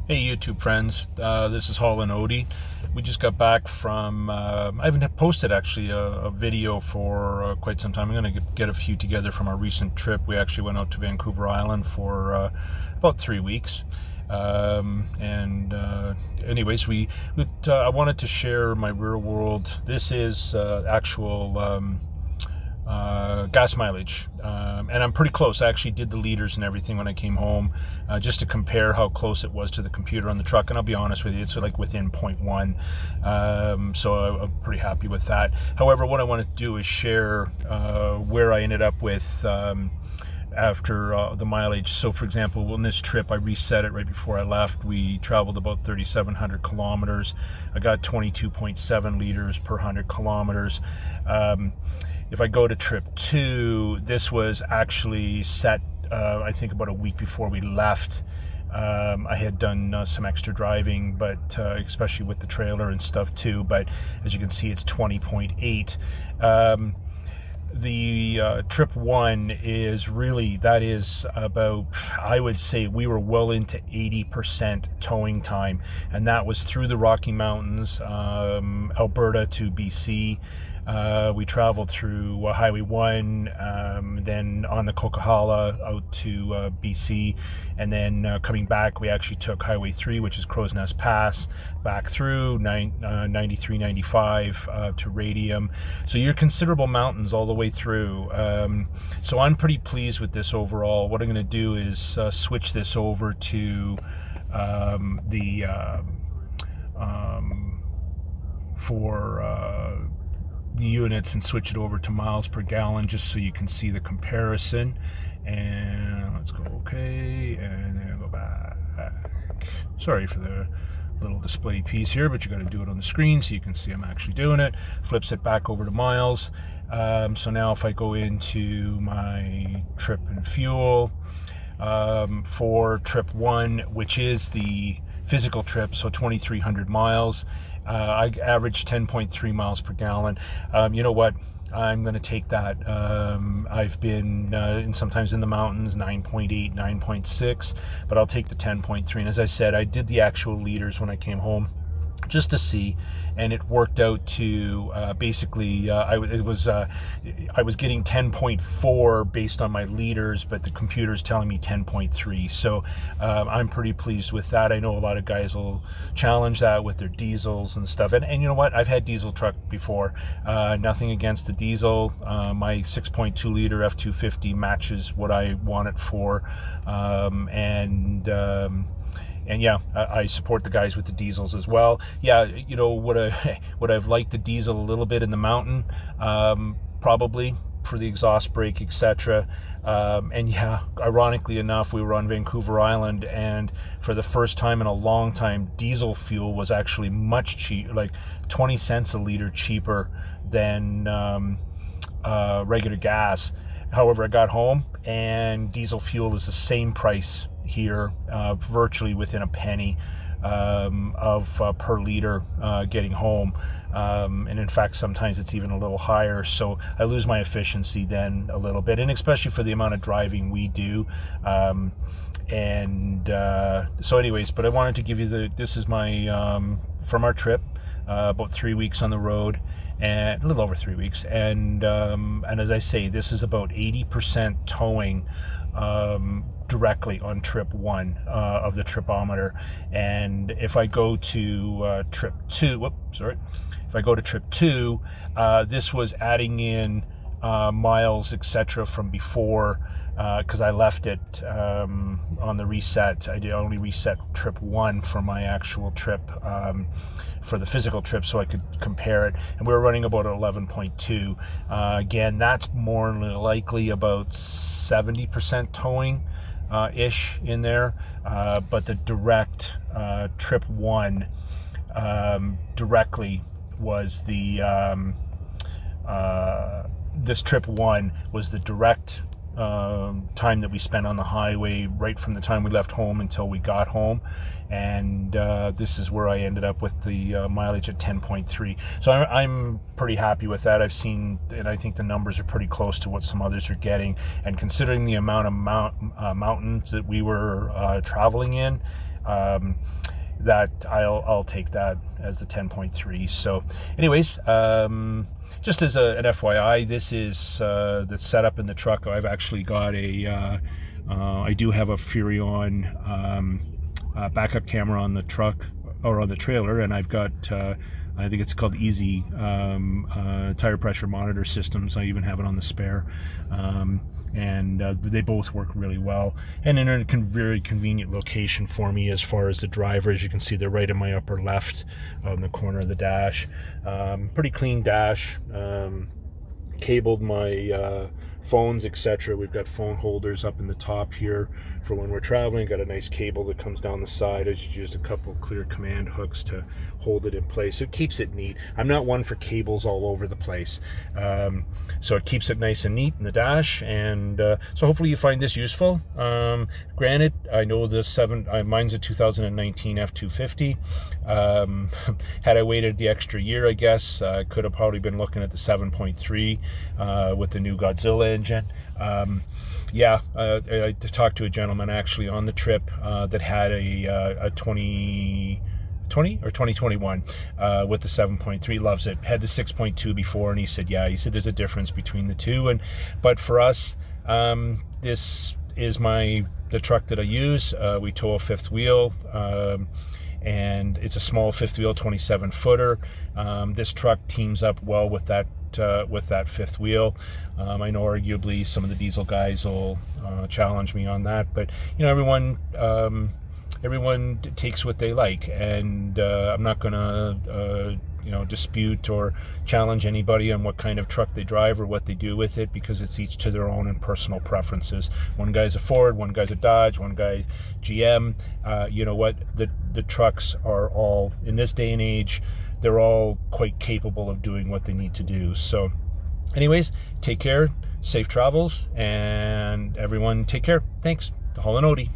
Hey YouTube friends, this is haulin'odie. We just got back from, I haven't posted actually a video for quite some time. I'm going to get a few together from our recent trip. We actually went out to Vancouver Island for about 3 weeks. Anyways, I wanted to share my real world. This is actual gas mileage, and I'm pretty close. I actually did the liters and everything when I came home, just to compare how close it was to the computer on the truck, and I'll be honest with you, it's like within 0.1, so I'm pretty happy with that. However, what I want to do is share where I ended up with after the mileage. So for example, on this trip, I reset it right before I left. We traveled about 3,700 kilometers. I got 22.7 liters per 100 kilometers. If I go to trip 2, this was actually set, I think about a week before we left. I had done some extra driving, but especially with the trailer and stuff too. But as you can see, it's 20.8. The trip 1 is really, that is about, I would say we were well into 80% towing time, and that was through the Rocky Mountains, Alberta to BC. We traveled through Highway 1, then on the Coquihalla out to BC, and then coming back we actually took Highway 3, which is Crow's Nest Pass, back through 93, 95 to Radium. So you're considerable mountains all the way through. So I'm pretty pleased with this overall. What I'm going to do is switch this over to the units and switch it over to miles per gallon, just so you can see the comparison. And let's go okay, and then go back. Sorry for the little display piece here, but you got to do it on the screen so you can see I'm actually doing it. Flips it back over to miles. So now if I go into my trip and fuel, for trip 1, which is the physical trip, so 2,300 miles, I averaged 10.3 miles per gallon. You know what? I'm going to take that. I've been sometimes in the mountains, 9.8, 9.6, but I'll take the 10.3. And as I said, I did the actual liters when I came home, just to see, and it worked out to basically I was getting 10.4 based on my liters, but the computer's telling me 10.3. So I'm pretty pleased with that. I know a lot of guys will challenge that with their diesels and stuff, and you know what, I've had diesel truck before. Nothing against the diesel. My 6.2 liter F250 matches what I want it for, and yeah, I support the guys with the diesels as well. Yeah, you know, would I've liked the diesel a little bit in the mountain, probably, for the exhaust brake, etc. And yeah, ironically enough, we were on Vancouver Island, and for the first time in a long time, diesel fuel was actually much cheaper, like 20 cents a liter cheaper than regular gas. However, I got home and diesel fuel is the same price here, virtually within a penny of per liter getting home, and in fact sometimes it's even a little higher. So I lose my efficiency then a little bit, and especially for the amount of driving we do. So anyways, but I wanted to give you this is my from our trip, about 3 weeks on the road, and a little over 3 weeks, and as I say, this is about 80% towing directly on trip 1 of the tripometer. And if I go to trip 2, if I go to trip 2, this was adding in miles, etc. from before, because I left it on the reset. I did only reset trip 1 for my actual trip, for the physical trip, so I could compare it, and we were running about 11.2. Again, that's more likely about 70% towing ish in there, but the direct trip 1 directly was the this trip 1 was the direct time that we spent on the highway, right from the time we left home until we got home. And this is where I ended up with the mileage at 10.3. So I'm pretty happy with that. I've seen, and I think the numbers are pretty close to what some others are getting. And considering the amount of mountains that we were traveling in, that I'll take that as the 10.3. So anyways, just as an FYI, this is the setup in the truck. I've actually got I do have a Furrion backup camera on the truck, or on the trailer, and I've got I think it's called Easy tire pressure monitor systems. I even have it on the spare, and they both work really well, and in a very convenient location for me as far as the driver. As you can see, they're right in my upper left on the corner of the dash. Pretty clean dash. Cabled my phones, etc. We've got phone holders up in the top here for when we're traveling. Got a nice cable that comes down the side. I just used a couple clear command hooks to hold it in place. So it keeps it neat. I'm not one for cables all over the place. So it keeps it nice and neat in the dash. And so hopefully you find this useful. Granted, I know the mine's a 2019 F250. Had I waited the extra year, I guess, I could have probably been looking at the 7.3 with the new Godzilla engine. I talked to a gentleman actually on the trip that had a 2020 or 2021 with the 7.3. Loves it. Had the 6.2 before, and he said there's a difference between the two. But for us, this is the truck that I use. We tow a fifth wheel, and it's a small fifth wheel, 27 footer. This truck teams up well with that fifth wheel. I know arguably some of the diesel guys will challenge me on that, but everyone takes what they like, and I'm not gonna dispute or challenge anybody on what kind of truck they drive or what they do with it, because it's each to their own and personal preferences. One guy's a Ford, one guy's a Dodge, one guy GM. You know what? The trucks are all, in this day and age, they're all quite capable of doing what they need to do. So anyways, take care, safe travels, and everyone take care. Thanks. Haulin'odie.